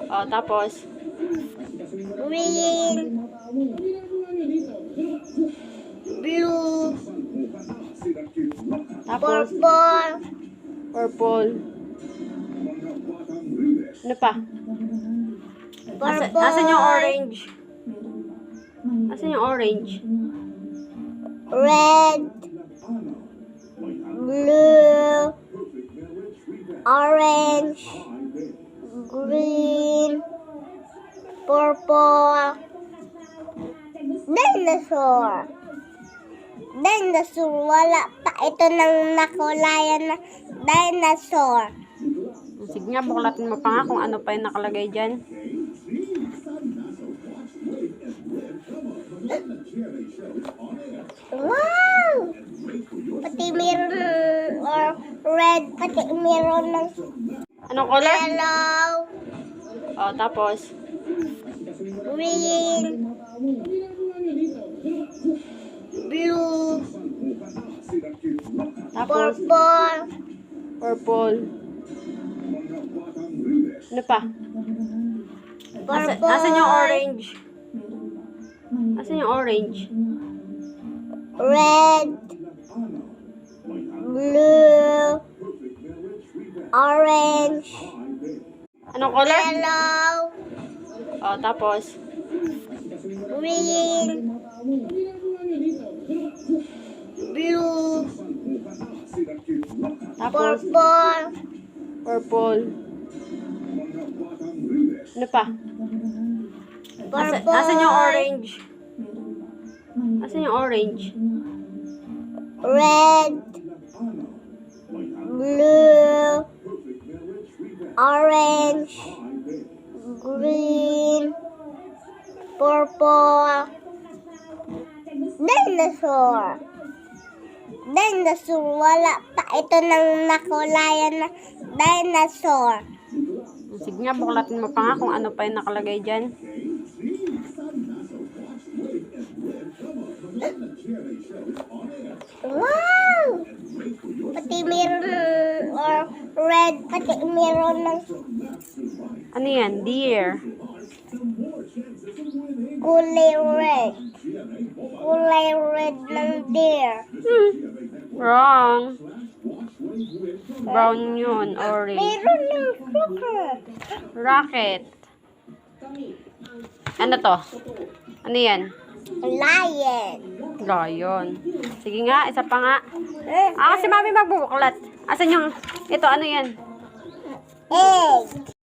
Oh, tapos? Green. Blue. Tapos? Purple. Purple. Ano pa? Purple. Asan yung orange? Asan yung orange? Red. Blue. Orange. Green. Purple. Dinosaur. Dinosaur. Wala pa ito nang nakulayan na dinosaur. Sige nga, buklatin mo pa nga kung ano pa yung nakalagay dyan. Wow! Pati meron or red, pati meron ng Anong color? yellow, Oh, tapos? green, blue, Tapos? purple, Purple. Ano pa? purple, Asan yung orange? Asan yung orange? red, blue, orange, Anong color? yellow, Oh, tapos? green, blue, Tapos? purple, Purple. Ano pa? purple, Asan yung orange? Asan yung orange? red, blue, orange, green, purple, dinosaur. Dinosaur. Wala pa ito nang nakulayan na dinosaur. Sige nga, buklatin mo pa nga kung ano pa yung nakalagay dyan. Wow! Pati meron or red, pati meron ng Ano yan? Deer. kulay red. Kulay red ng deer. Wrong. Brown yun. Orange. Meron ng sugar. Rocket. Ano to? Ano yan? Lion. Lion. Sige nga, isa pa nga. Kasi mami magbubuklat. Asan yung, ito ano yan? Egg.